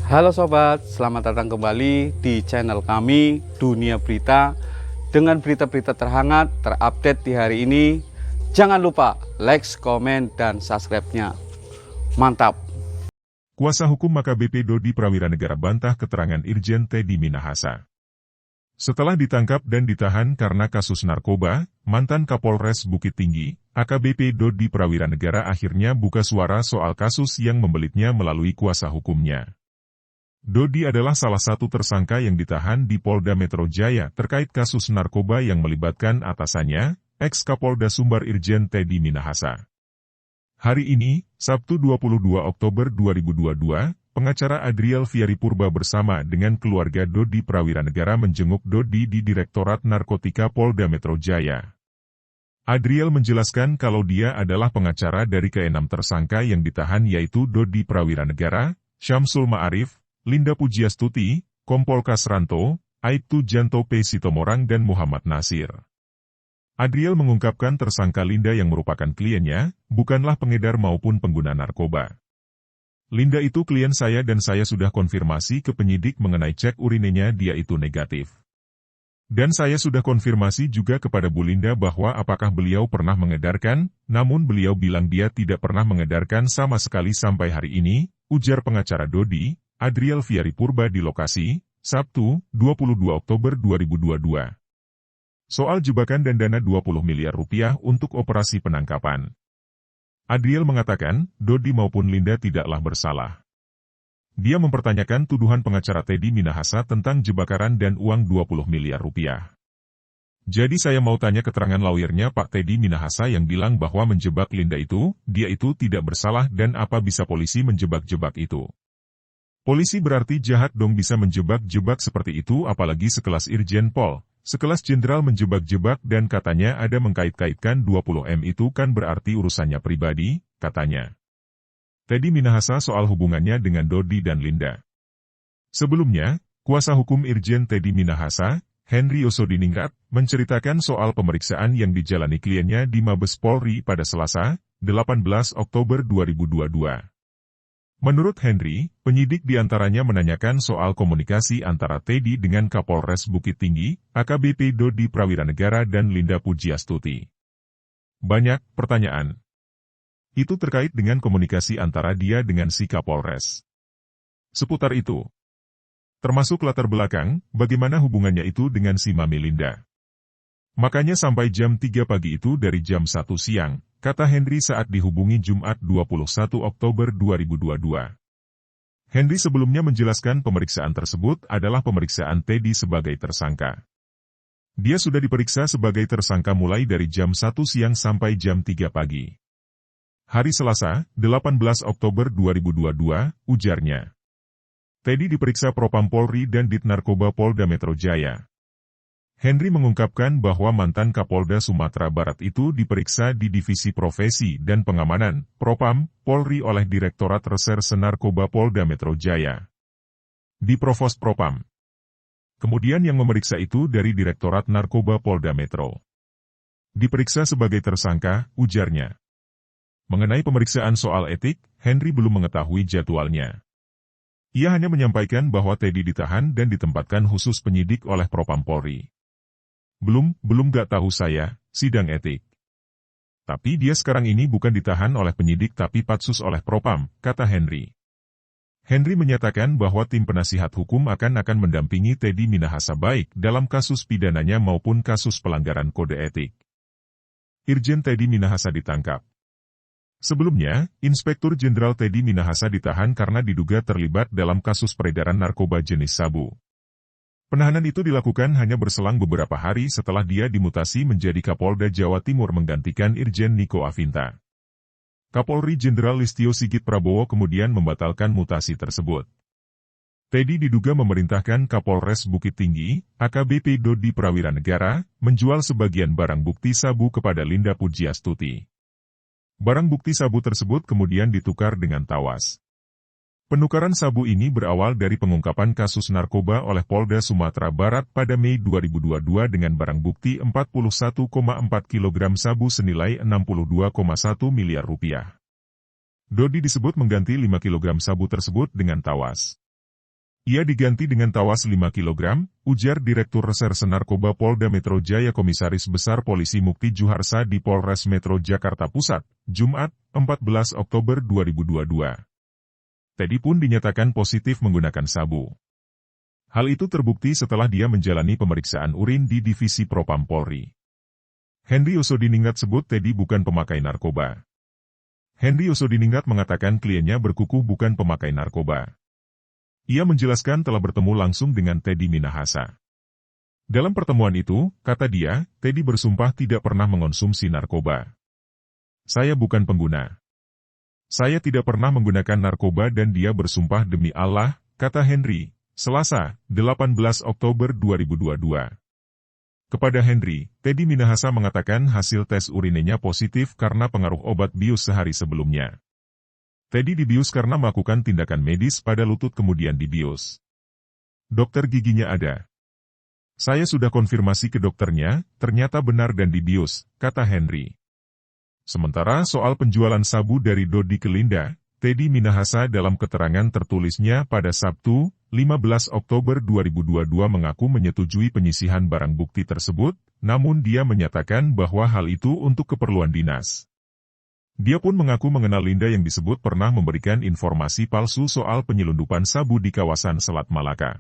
Halo sobat, selamat datang kembali di channel kami Dunia Berita dengan berita-berita terhangat terupdate di hari ini. Jangan lupa like, komen, dan subscribe-nya. Mantap. Kuasa hukum AKBP Dodi Prawiranegara bantah keterangan Irjen Teddy Minahasa. Setelah ditangkap dan ditahan karena kasus narkoba, mantan Kapolres Bukit Tinggi, AKBP Dodi Prawiranegara akhirnya buka suara soal kasus yang membelitnya melalui kuasa hukumnya. Dodi adalah salah satu tersangka yang ditahan di Polda Metro Jaya terkait kasus narkoba yang melibatkan atasannya, ex-Kapolda Sumbar Irjen Teddy Minahasa. Hari ini, Sabtu 22 Oktober 2022, pengacara Adriel Fiaripurba bersama dengan keluarga Dodi Prawiranegara menjenguk Dodi di Direktorat Narkotika Polda Metro Jaya. Adriel menjelaskan kalau dia adalah pengacara dari keenam tersangka yang ditahan yaitu Dodi Prawiranegara, Syamsul Ma'arif, Linda Pujiastuti, Kompol Kasranto, Aibtu Janto P. Sitomorang dan Muhammad Nasir. Adriel mengungkapkan tersangka Linda yang merupakan kliennya, bukanlah pengedar maupun pengguna narkoba. Linda itu klien saya dan saya sudah konfirmasi ke penyidik mengenai cek urinenya dia itu negatif. Dan saya sudah konfirmasi juga kepada Bu Linda bahwa apakah beliau pernah mengedarkan, namun beliau bilang dia tidak pernah mengedarkan sama sekali sampai hari ini, ujar pengacara Dodi, Adriel Fiaripurba di lokasi, Sabtu, 22 Oktober 2022. Soal jebakan dan dana 20 miliar rupiah untuk operasi penangkapan. Adriel mengatakan, Dodi maupun Linda tidaklah bersalah. Dia mempertanyakan tuduhan pengacara Teddy Minahasa tentang jebakan dan uang 20 miliar rupiah. Jadi saya mau tanya keterangan lawyernya Pak Teddy Minahasa yang bilang bahwa menjebak Linda itu, dia itu tidak bersalah dan apa bisa polisi menjebak-jebak itu. Polisi berarti jahat dong bisa menjebak-jebak seperti itu apalagi sekelas Irjen Pol, sekelas jenderal menjebak-jebak dan katanya ada mengkait-kaitkan 20M itu kan berarti urusannya pribadi, katanya. Teddy Minahasa soal hubungannya dengan Dodi dan Linda. Sebelumnya, kuasa hukum Irjen Teddy Minahasa, Henry Yosodiningrat, menceritakan soal pemeriksaan yang dijalani kliennya di Mabes Polri pada Selasa, 18 Oktober 2022. Menurut Henry, penyidik diantaranya menanyakan soal komunikasi antara Teddy dengan Kapolres Bukit Tinggi, AKBP Dodi Prawiranegara dan Linda Pujiastuti. Banyak pertanyaan. Itu terkait dengan komunikasi antara dia dengan si Kapolres. Seputar itu. Termasuk latar belakang, bagaimana hubungannya itu dengan si Mami Linda. Makanya sampai jam 3 pagi itu dari jam 1 siang, kata Henry saat dihubungi Jumat 21 Oktober 2022. Henry sebelumnya menjelaskan pemeriksaan tersebut adalah pemeriksaan Teddy sebagai tersangka. Dia sudah diperiksa sebagai tersangka mulai dari jam 1 siang sampai jam 3 pagi. Hari Selasa, 18 Oktober 2022, ujarnya. Teddy diperiksa Propam Polri dan Ditnarkoba Polda Metro Jaya. Henry mengungkapkan bahwa mantan Kapolda Sumatera Barat itu diperiksa di Divisi Profesi dan Pengamanan, Propam, Polri oleh Direktorat Reserse Narkoba Polda Metro Jaya. Di Provos Propam. Kemudian yang memeriksa itu dari Direktorat Narkoba Polda Metro. Diperiksa sebagai tersangka, ujarnya. Mengenai pemeriksaan soal etik, Henry belum mengetahui jadwalnya. Ia hanya menyampaikan bahwa Teddy ditahan dan ditempatkan khusus penyidik oleh Propam Polri. Belum gak tahu saya, sidang etik. Tapi dia sekarang ini bukan ditahan oleh penyidik tapi patsus oleh Propam, kata Henry. Henry menyatakan bahwa tim penasihat hukum akan mendampingi Teddy Minahasa baik dalam kasus pidananya maupun kasus pelanggaran kode etik. Irjen Teddy Minahasa ditangkap. Sebelumnya, Inspektur Jenderal Teddy Minahasa ditahan karena diduga terlibat dalam kasus peredaran narkoba jenis sabu. Penahanan itu dilakukan hanya berselang beberapa hari setelah dia dimutasi menjadi Kapolda Jawa Timur menggantikan Irjen Niko Afinta. Kapolri Jenderal Listio Sigit Prabowo kemudian membatalkan mutasi tersebut. Teddy diduga memerintahkan Kapolres Bukit Tinggi, AKBP Dodi Prawiranegara, menjual sebagian barang bukti sabu kepada Linda Pujiastuti. Barang bukti sabu tersebut kemudian ditukar dengan tawas. Penukaran sabu ini berawal dari pengungkapan kasus narkoba oleh Polda Sumatera Barat pada Mei 2022 dengan barang bukti 41,4 kg sabu senilai 62,1 miliar rupiah. Dodi disebut mengganti 5 kg sabu tersebut dengan tawas. Ia diganti dengan tawas 5 kg, ujar Direktur Reserse Narkoba Polda Metro Jaya Komisaris Besar Polisi Mukti Juharsa di Polres Metro Jakarta Pusat, Jumat, 14 Oktober 2022. Teddy pun dinyatakan positif menggunakan sabu. Hal itu terbukti setelah dia menjalani pemeriksaan urin di Divisi Propam Polri. Henry Yosodiningrat sebut Teddy bukan pemakai narkoba. Henry Yosodiningrat mengatakan kliennya berkukuh bukan pemakai narkoba. Ia menjelaskan telah bertemu langsung dengan Teddy Minahasa. Dalam pertemuan itu, kata dia, Teddy bersumpah tidak pernah mengonsumsi narkoba. Saya bukan pengguna. Saya tidak pernah menggunakan narkoba dan dia bersumpah demi Allah, kata Henry, Selasa, 18 Oktober 2022. Kepada Henry, Teddy Minahasa mengatakan hasil tes urinenya positif karena pengaruh obat bius sehari sebelumnya. Teddy dibius karena melakukan tindakan medis pada lutut kemudian dibius. Dokter giginya ada. Saya sudah konfirmasi ke dokternya, ternyata benar dan dibius, kata Henry. Sementara soal penjualan sabu dari Dodi ke Linda, Teddy Minahasa dalam keterangan tertulisnya pada Sabtu, 15 Oktober 2022 mengaku menyetujui penyisihan barang bukti tersebut, namun dia menyatakan bahwa hal itu untuk keperluan dinas. Dia pun mengaku mengenal Linda yang disebut pernah memberikan informasi palsu soal penyelundupan sabu di kawasan Selat Malaka.